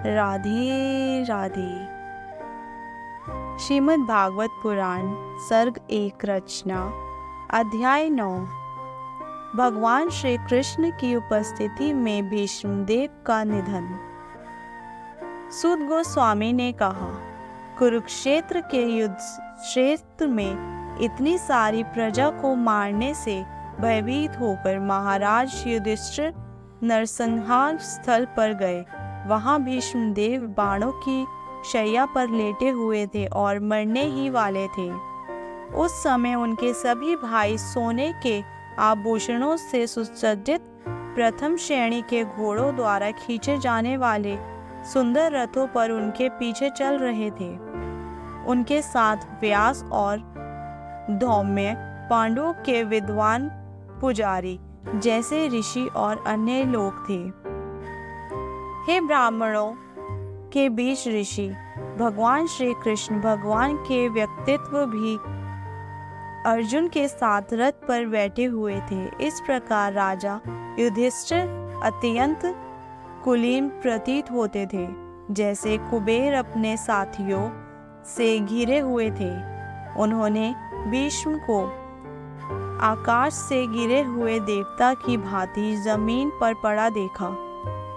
राधे राधे। श्रीमद् भागवत पुराण सर्ग 1 रचना अध्याय 9। भगवान श्री कृष्ण की उपस्थिति में भीष्मदेव का निधन। सूत गोस्वामी ने कहा, कुरुक्षेत्र के युद्ध क्षेत्र में इतनी सारी प्रजा को मारने से भयभीत होकर महाराज युधिष्ठिर नरसंहार स्थल पर गए। वहां भीष्मदेव बाणों की शैया पर लेटे हुए थे और मरने ही वाले थे। उस समय उनके सभी भाई सोने के आभूषणों से सुसज्जित प्रथम श्रेणी के घोड़ों द्वारा खींचे जाने वाले सुंदर रथों पर उनके पीछे चल रहे थे। उनके साथ व्यास और धौम्य, पांडवों के विद्वान पुजारी जैसे ऋषि और अन्य लोग थे। हे ब्राह्मणों के बीच ऋषि, भगवान श्री कृष्ण भगवान के व्यक्तित्व भी अर्जुन के साथ रथ पर बैठे हुए थे। इस प्रकार राजा युधिष्ठिर अत्यंत कुलीन प्रतीत होते थे, जैसे कुबेर अपने साथियों से घिरे हुए थे। उन्होंने भीष्म को आकाश से गिरे हुए देवता की भांति जमीन पर पड़ा देखा।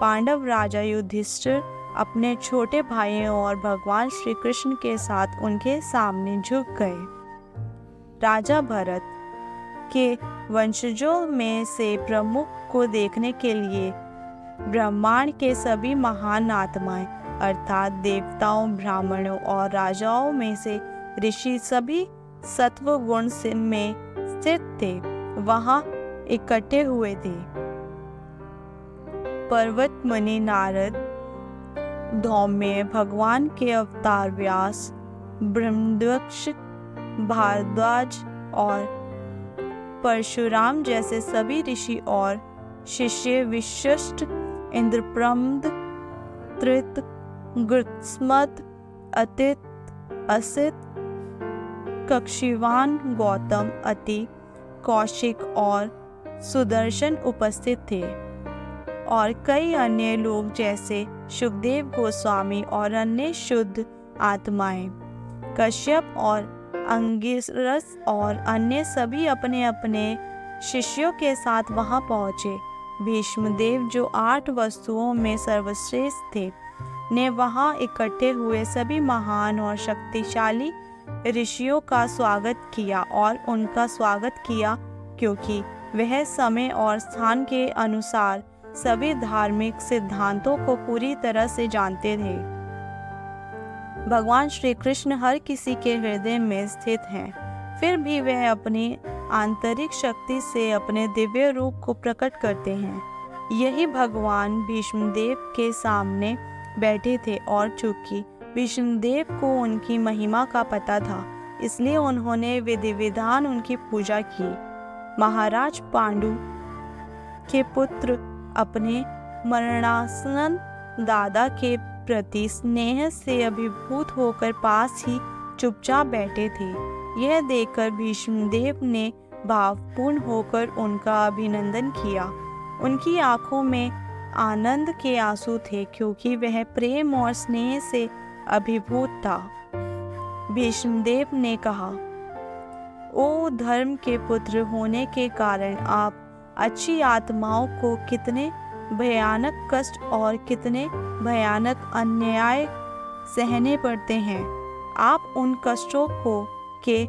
पांडव राजा युधिष्ठिर अपने छोटे भाइयों और भगवान श्री कृष्ण के साथ उनके सामने झुक गए। राजा भरत के वंशजों में से प्रमुख को देखने के लिए ब्रह्मांड के सभी महान आत्माएं अर्थात देवताओं, ब्राह्मणों और राजाओं में से ऋषि सभी सत्व गुण में स्थित थे, वहां इकट्ठे हुए थे। पर्वत मुनि नारद, धौम्य, भगवान के अवतार व्यास, ब्रह्मदक्ष, भारद्वाज और परशुराम जैसे सभी ऋषि और शिष्य विशिष्ट, इंद्रप्रम्द, त्रित, गृत्समत, अतित, असित, कक्षिवान, गौतम, अति, कौशिक और सुदर्शन उपस्थित थे और कई अन्य लोग जैसे सुखदेव गोस्वामी और अन्य शुद्ध आत्माएं, कश्यप और अंगिरस और अन्य सभी अपने अपने शिष्यों के साथ वहां पहुंचे। भीष्मदेव जो 8 वस्तुओं में सर्वश्रेष्ठ थे, ने वहां इकट्ठे हुए सभी महान और शक्तिशाली ऋषियों का स्वागत किया और उनका स्वागत किया क्योंकि वह समय और स्थान के अनुसार सभी धार्मिक सिद्धांतों को पूरी तरह से जानते थे। भगवान श्री कृष्ण हर किसी के हृदय में स्थित हैं, फिर भी वह अपनी आंतरिक शक्ति से अपने दिव्य रूप को प्रकट करते हैं। यही भगवान भीष्मदेव के सामने बैठे थे और चूंकि भीष्मदेव को उनकी महिमा का पता था, इसलिए उन्होंने विधि विधान उनकी पूजा की। महाराज पांडु के पुत्र अपने मरणासन दादा के प्रति स्नेह से अभिभूत होकर पास ही चुपचाप बैठे थे। यह देखकर भीष्मदेव ने भावपूर्ण होकर उनका अभिनंदन किया। उनकी आंखों में आनंद के आंसू थे क्योंकि वह प्रेम और स्नेह से अभिभूत था। भीष्मदेव ने कहा, ओ धर्म के पुत्र होने के कारण आप अच्छी आत्माओं को कितने भयानक कष्ट और कितने भयानक अन्याय सहने पड़ते हैं। आप उन कष्टों को के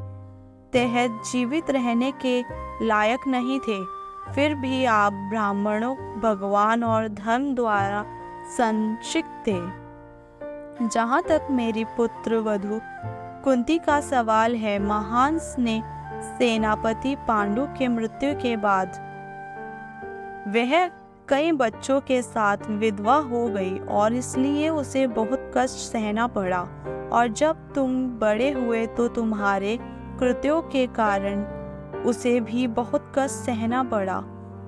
तहत जीवित रहने के लायक नहीं थे, फिर भी आप ब्राह्मणों, भगवान और धर्म द्वारा संरक्षित थे। जहाँ तक मेरी पुत्र वधू कुंती का सवाल है, महान ने सेनापति पांडु के मृत्यु के बाद वह कई बच्चों के साथ विधवा हो गई और इसलिए उसे बहुत कष्ट सहना पड़ा, और जब तुम बड़े हुए तो तुम्हारे कृत्यों के कारण उसे भी बहुत कष्ट सहना पड़ा।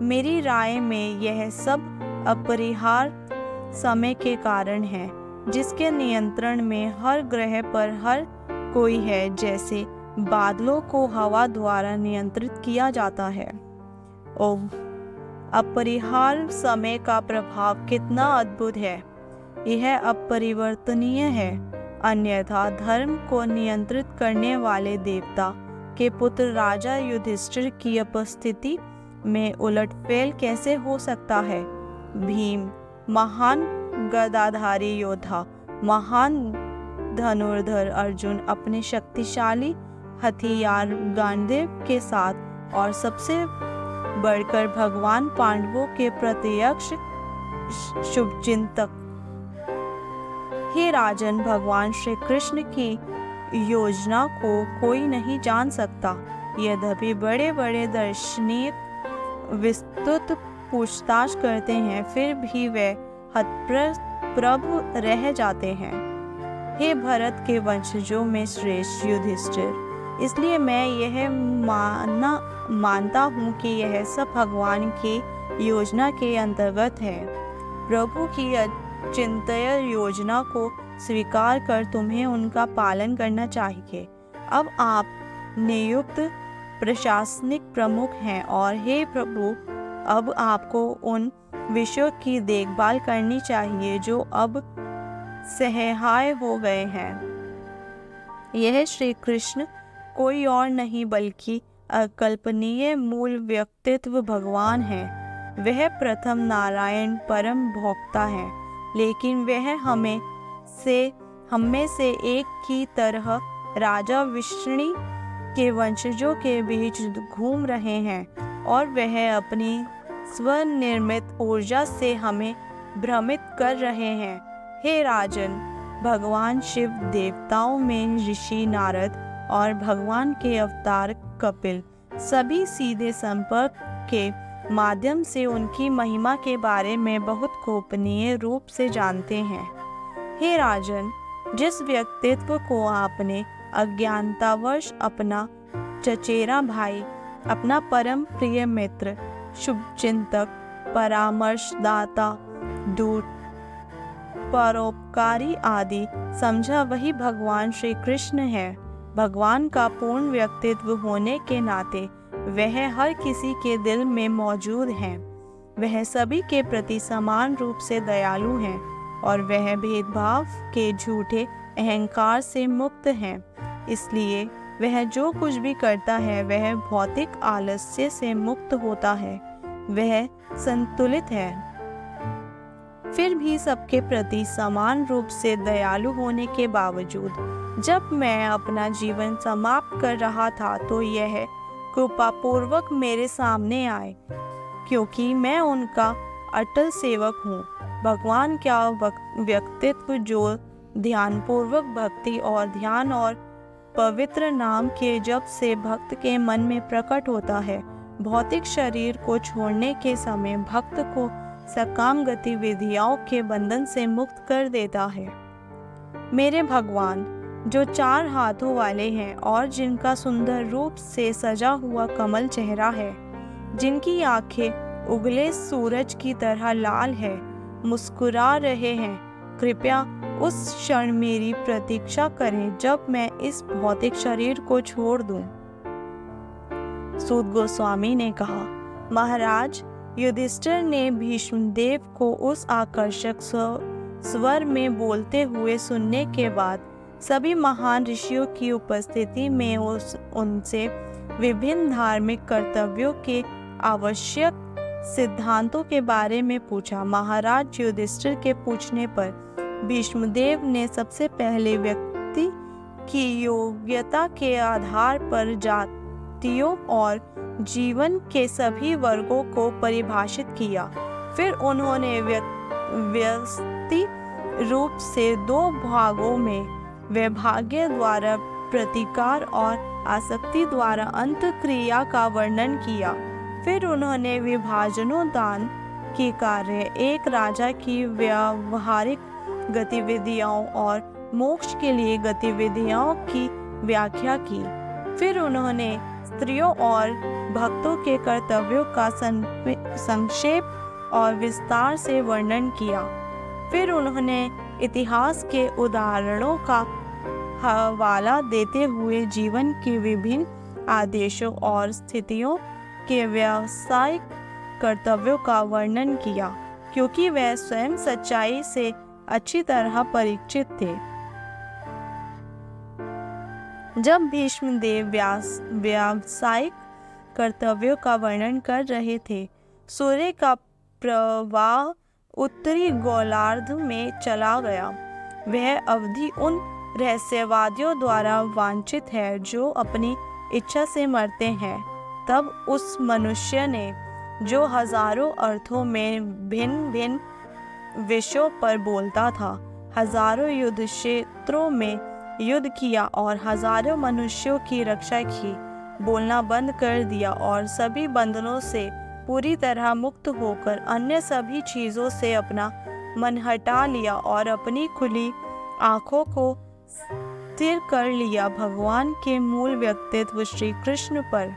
मेरी राय में यह सब अपरिहार्य समय के कारण है, जिसके नियंत्रण में हर ग्रह पर हर कोई है, जैसे बादलों को हवा द्वारा नियंत्रित किया जाता है। ओह, अपरिहार्य समय का प्रभाव कितना अद्भुत है। यह अपरिवर्तनीय है। अन्यथा धर्म को नियंत्रित करने वाले देवता के पुत्र राजा युधिष्ठिर की उपस्थिति में उलटफेर कैसे हो सकता है? भीम महान गदाधारी योद्धा, महान धनुर्धर अर्जुन अपने शक्तिशाली हथियार गांडीव के साथ और सबसे बढ़कर भगवान पांडवों के प्रत्यक्ष शुभचिंतक। हे राजन, भगवान श्री कृष्ण की योजना को कोई नहीं जान सकता। यद्यपि बड़े बड़े दार्शनिक विस्तृत पूछताछ करते हैं, फिर भी वे हतप्रभ रह जाते हैं। हे भरत के वंशजों में श्रेष्ठ युधिष्ठिर, इसलिए मैं यह मानता हूँ कि यह सब भगवान की योजना के अंतर्गत है। प्रभु की अचिंत्य योजना को स्वीकार कर तुम्हें उनका पालन करना चाहिए। अब आप नियुक्त प्रशासनिक प्रमुख हैं और हे प्रभु, अब आपको उन विषयों की देखभाल करनी चाहिए जो अब सहाय हो गए हैं। यह श्री कृष्ण कोई और नहीं बल्कि अकल्पनीय मूल व्यक्तित्व भगवान है। वह प्रथम नारायण परम भोक्ता है, लेकिन वह हमें से एक की तरह राजा विष्णु के वंशजों के बीच घूम रहे हैं और वह अपनी स्वनिर्मित ऊर्जा से हमें भ्रमित कर रहे हैं। हे राजन, भगवान शिव, देवताओं में ऋषि नारद और भगवान के अवतार कपिल सभी सीधे संपर्क के माध्यम से उनकी महिमा के बारे में बहुत गोपनीय रूप से जानते हैं। हे राजन, जिस व्यक्तित्व को आपने अज्ञानतावश अपना चचेरा भाई, अपना परम प्रिय मित्र, शुभचिंतक, परामर्शदाता, दूत, परोपकारी आदि समझा, वही भगवान श्री कृष्ण है। भगवान का पूर्ण व्यक्तित्व होने के नाते वह हर किसी के दिल में मौजूद हैं। वह सभी के प्रति समान रूप से दयालु हैं और वह भेदभाव के झूठे अहंकार से मुक्त हैं। इसलिए वह जो कुछ भी करता है वह भौतिक आलस्य से मुक्त होता है। वह संतुलित है। फिर भी सबके प्रति समान रूप से दयालु होने के बावजूद जब मैं अपना जीवन समाप्त कर रहा था तो यह कृपापूर्वक मेरे सामने आए, क्योंकि मैं उनका अटल सेवक हूँ। भगवान का व्यक्तित्व जो ध्यानपूर्वक भक्ति और ध्यान और पवित्र नाम के जप से भक्त के मन में प्रकट होता है, भौतिक शरीर को छोड़ने के समय भक्त को सकाम गतिविधियों के बंधन से मुक्त कर देता है। मेरे भगवान, जो 4 हाथों वाले हैं और जिनका सुंदर रूप से सजा हुआ कमल चेहरा है, जिनकी आंखें उगले सूरज की तरह लाल है, मुस्कुरा रहे हैं, कृपया उस क्षण मेरी प्रतीक्षा करें जब मैं इस भौतिक शरीर को छोड़ दूं। सूत गोस्वामी ने कहा, महाराज, युधिष्ठिर ने भीष्मदेव को उस आकर्षक स्वर में बोलते हुए सुनने के बाद सभी महान ऋषियों की उपस्थिति में उनसे विभिन्न धार्मिक कर्तव्यों के आवश्यक सिद्धांतों के बारे में पूछा। महाराज युधिष्ठिर के पूछने पर भीष्मदेव ने सबसे पहले व्यक्ति की योग्यता के आधार पर जातियों और जीवन के सभी वर्गों को परिभाषित किया। फिर उन्होंने व्यवस्थित रूप से 2 भागों में वैभाग्य द्वारा प्रतिकार और आसक्ति द्वारा अंतःक्रिया का वर्णन किया। फिर उन्होंने विभाजनोद्दान की कार्य, एक राजा की व्यावहारिक गतिविधियों और मोक्ष के लिए गतिविधियों की व्याख्या की। फिर उन्होंने स्त्रियों और भक्तों के कर्तव्यों का संक्षेप और विस्तार से वर्णन किया। फिर उन्होंने इतिहास के उदाहरणों का हवाला देते हुए जीवन के विभिन्न आदेशों और स्थितियों के व्यावसायिक कर्तव्यों का वर्णन किया, क्योंकि वह स्वयं सच्चाई से अच्छी तरह परिचित थे। जब भीष्मदेव व्यावसायिक कर्तव्यों का वर्णन कर रहे थे, सूर्य का प्रवाह उत्तरी गोलार्ध में चला गया। वह अवधि उन रहस्यवादियों द्वारा वांछित है जो अपनी इच्छा से मरते हैं। तब उस मनुष्य ने, जो हजारों अर्थों में भिन्न भिन्न विषयों पर बोलता था, हजारों युद्ध क्षेत्रों में युद्ध किया और हजारों मनुष्यों की रक्षा की, बोलना बंद कर दिया और सभी बंधनों से पूरी तरह मुक्त होकर अन्य सभी चीज़ों से अपना मन हटा लिया और अपनी खुली आँखों को स्थिर कर लिया भगवान के मूल व्यक्तित्व श्री कृष्ण पर,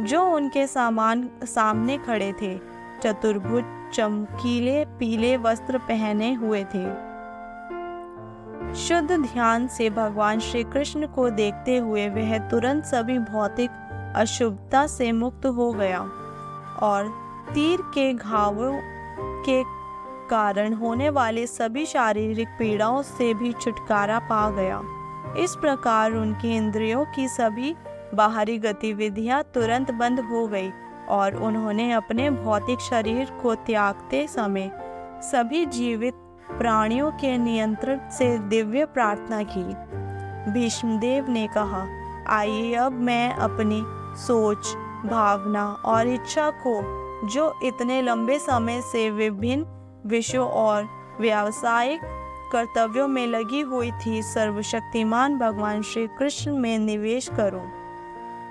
जो उनके सामने खड़े थे। चतुर्भुज चमकीले पीले वस्त्र पहने हुए थे। शुद्ध ध्यान से भगवान श्री कृष्ण को देखते हुए वह तुरंत सभी भौतिक अशुभता से मुक्त हो गया और तीर के घावों के कारण होने वाले सभी शारीरिक पीड़ाओं से भी छुटकारा पा गया। इस प्रकार उनकी इंद्रियों की सभी बाहरी गतिविधियां तुरंत बंद हो गई और उन्होंने अपने भौतिक शरीर को त्यागते समय सभी जीवित प्राणियों के नियंत्रण से दिव्य प्रार्थना की। भीष्मदेव ने कहा, आइए अब मैं अपनी सोच, भावना और इच्छा को, जो इतने लंबे समय से विभिन्न विषयों और व्यावसायिक कर्तव्यों में लगी हुई थी, सर्वशक्तिमान भगवान श्री कृष्ण में निवेश करूं।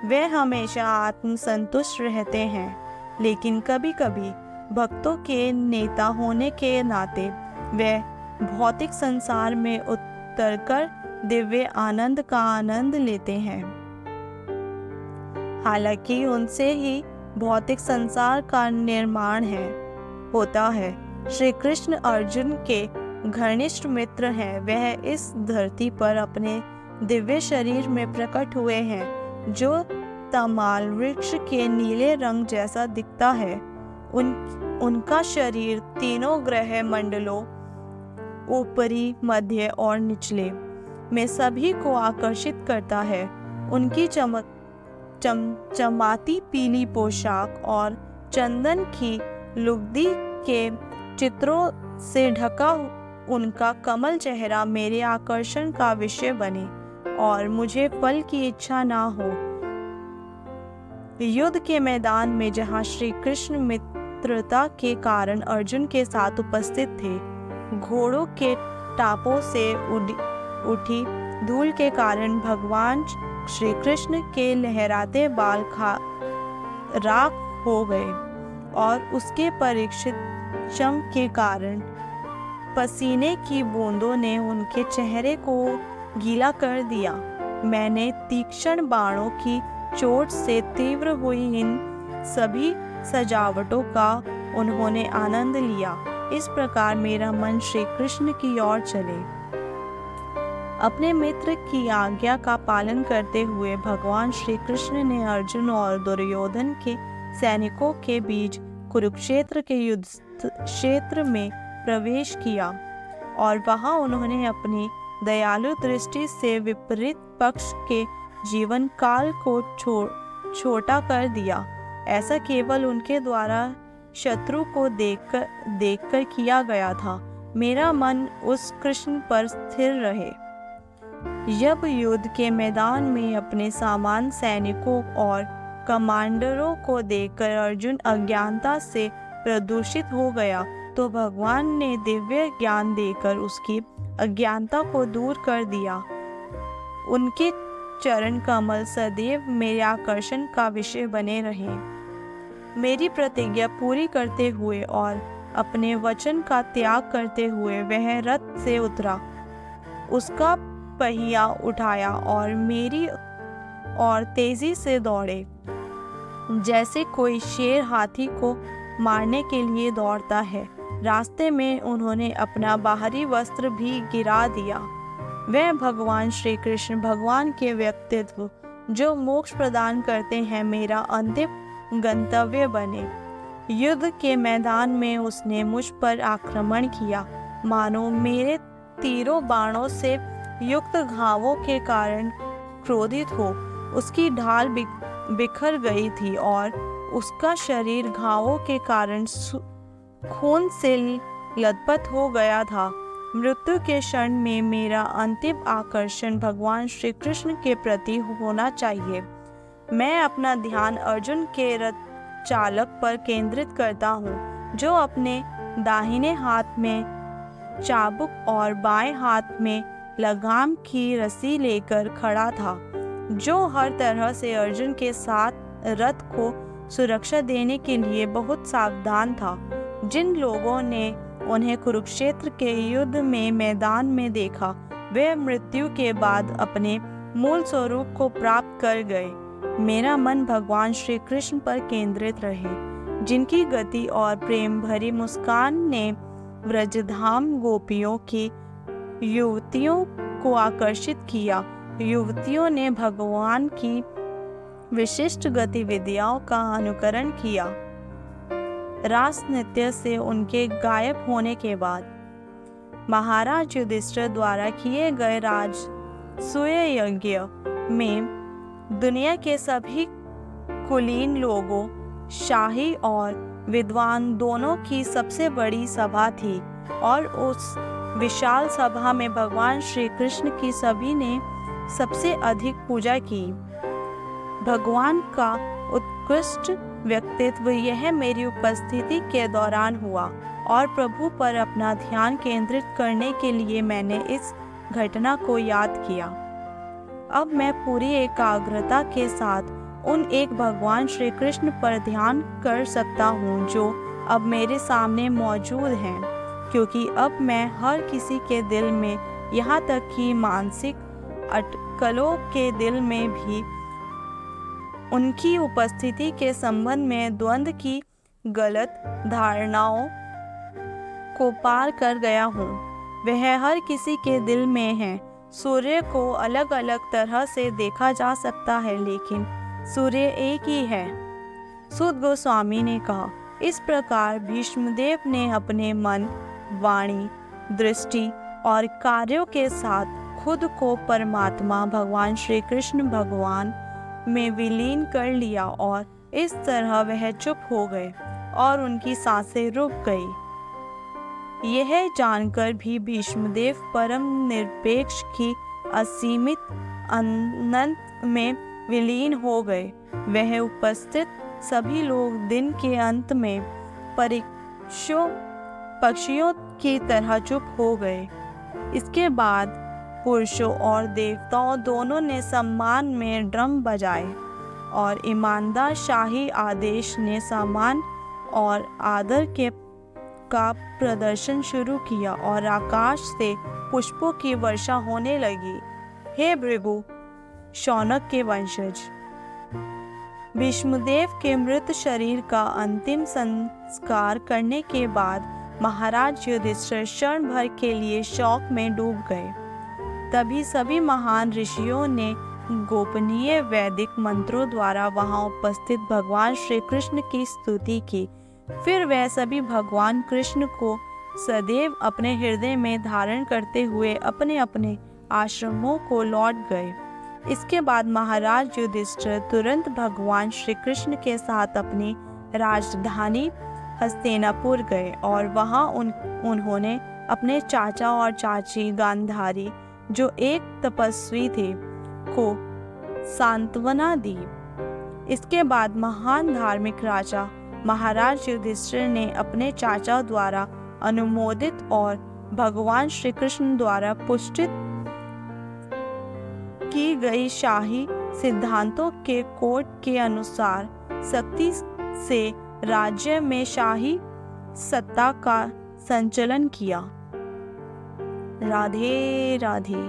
वे हमेशा आत्मसंतुष्ट रहते हैं, लेकिन कभी कभी भक्तों के नेता होने के नाते वे भौतिक संसार में उतरकर दिव्य आनंद का आनंद लेते हैं। हालांकि उनसे ही भौतिक संसार का निर्माण होता है। श्री कृष्ण अर्जुन के घनिष्ठ मित्र हैं। वह इस धरती पर अपने दिव्य शरीर में प्रकट हुए हैं, जो तमाल वृक्ष के नीले रंग जैसा दिखता है। उनका शरीर तीनों ग्रह मंडलों, ऊपरी, मध्य और निचले, में सभी को आकर्षित करता है। उनकी चमचमाती पीली पोशाक और चंदन की लुगदी के चित्रों से ढका उनका कमल चेहरा मेरे आकर्षण का विषय बने और मुझे पल की इच्छा ना हो। युद्ध के मैदान में जहाँ श्री कृष्ण मित्रता के कारण अर्जुन के साथ उपस्थित थे, घोड़ों के टापों से उठी धूल के कारण भगवान श्री कृष्ण के लहराते बाल राख हो गए और उसके परीक्षित चम के कारण पसीने की बूंदों ने उनके चेहरे को गीला कर दिया। मैंने तीक्ष्ण बाणों की चोट से तीव्र हुई इन सभी सजावटों का उन्होंने आनंद लिया। इस प्रकार मेरा मन श्री कृष्ण की ओर चले। अपने मित्र की आज्ञा का पालन करते हुए भगवान श्री कृष्ण ने अर्जुन और दुर्योधन के सैनिकों के बीच कुरुक्षेत्र के युद्ध क्षेत्र में प्रवेश किया और वहां उन्होंने अपनी दयालु दृष्टि से विपरीत पक्ष के जीवन काल को छोटा कर दिया। ऐसा केवल उनके द्वारा शत्रु को देखकर किया गया था। मेरा मन उस कृष्ण पर स्थिर रहे। जब युद्ध के मैदान में अपने समान सैनिकों और कमांडरों को देखकर अर्जुन अज्ञानता से प्रदूषित हो गया, तो भगवान ने दिव्य ज्ञान देकर उसकी अज्ञानता को दूर कर दिया। उनके चरण कमल सदैव मेरे आकर्षण का विषय बने रहे। मेरी प्रतिज्ञा पूरी करते हुए और अपने वचन का त्याग करते हुए वह रथ से उतरा, उसका पहिया उठाया और मेरी ओर तेजी से दौड़े, जैसे कोई शेर हाथी को मारने के लिए दौड़ता है। रास्ते में उन्होंने अपना बाहरी वस्त्र भी गिरा दिया। वह भगवान श्री कृष्ण, भगवान के व्यक्तित्व जो मोक्ष प्रदान करते हैं, मेरा अंतिम गंतव्य बने। युद्ध के मैदान में उसने मुझ पर आक्रमण किया। मानो मेरे तीरों बाणों से युक्त घावों के कारण क्रोधित हो। उसकी ढाल बिखर गई थी और उसका शरीर घावों के कारण खून से लथपथ हो गया था। मृत्यु के क्षण में मेरा अंतिम आकर्षण भगवान श्री कृष्ण के प्रति होना चाहिए। मैं अपना ध्यान अर्जुन के रथ चालक पर केंद्रित करता हूँ, जो अपने दाहिने हाथ में चाबुक और बाएं हाथ में लगाम की रस्सी लेकर खड़ा था, जो हर तरह से अर्जुन के साथ रथ को सुरक्षा देने के लिए बहुत सावधान था। जिन लोगों ने उन्हें कुरुक्षेत्र के युद्ध में मैदान में देखा, वे मृत्यु के बाद अपने मूल स्वरूप को प्राप्त कर गए। मेरा मन भगवान श्री कृष्ण पर केंद्रित रहे, जिनकी गति और प्रेम भरी मुस्कान ने ब्रजधाम गोपियों की युवतियों को आकर्षित किया। युवतियों ने भगवान की विशिष्ट गतिविधियों का अनुकरण किया। रास नृत्य से उनके गायब होने के बाद महाराज युधिष्ठिर द्वारा किए गए राजसूय यज्ञ में दुनिया के सभी कुलीन लोगों, शाही और विद्वान दोनों की सबसे बड़ी सभा थी, और उस विशाल सभा में भगवान श्री कृष्ण की सभी ने सबसे अधिक पूजा की। भगवान का उत्कृष्ट व्यक्तित्व यह मेरी उपस्थिति के दौरान हुआ, और प्रभु पर अपना ध्यान केंद्रित करने के लिए मैंने इस घटना को याद किया। अब मैं पूरी एकाग्रता के साथ उन एक भगवान श्री कृष्ण पर ध्यान कर सकता हूँ, जो अब मेरे सामने मौजूद हैं, क्योंकि अब मैं हर किसी के दिल में, यहाँ तक कि मानसिक अटकलों के दिल में भी उनकी उपस्थिति के संबंध में द्वंद्व की गलत धारणाओं को पार कर गया हूँ। वह हर किसी के दिल में है। सूर्य को अलग अलग तरह से देखा जा सकता है, लेकिन सूर्य एक ही है। सूत गोस्वामी ने कहा, इस प्रकार भीष्मदेव ने अपने मन, वाणी, दृष्टि और कार्यों के साथ खुद को परमात्मा भगवान श्री कृष्ण भगवान में विलीन कर लिया, और इस तरह वह चुप हो गए और उनकी सांसें रुक गई। यह जानकर भी भीष्मदेव परम निरपेक्ष की असीमित अनंत में विलीन हो गए। वह उपस्थित सभी लोग दिन के अंत में पक्षियों की तरह चुप हो गए। इसके बाद पुरुषों और देवताओं दोनों ने सम्मान में ड्रम बजाए, और ईमानदार शाही आदेश ने सम्मान और आदर का प्रदर्शन शुरू किया, और आकाश से पुष्पों की वर्षा होने लगी। हे भृगु, शौनक के वंशज, भीष्मदेव के मृत शरीर का अंतिम संस्कार करने के बाद महाराज युधिष्ठिर क्षण भर के लिए शोक में डूब गए। तभी सभी महान ऋषियों ने गोपनीय वैदिक मंत्रों द्वारा वहां उपस्थित भगवान श्री कृष्ण की स्तुति की। फिर वह सभी भगवान कृष्ण को सदैव अपने हृदय में धारण करते हुए अपने अपने आश्रमों को लौट गए। इसके बाद महाराज युधिष्ठिर तुरंत भगवान श्री कृष्ण के साथ अपनी राजधानी हस्तिनापुर गए, और वहां उन्होंने अपने चाचा और चाची गांधारी, जो एक तपस्वी थे, को सांत्वना दी। इसके बाद महान धार्मिक राजा महाराज युधिष्ठिर ने अपने चाचा द्वारा अनुमोदित और भगवान श्री कृष्ण द्वारा पुष्टित की गई शाही सिद्धांतों के कोड के अनुसार सख्ती से राज्य में शाही सत्ता का संचालन किया। राधे राधे।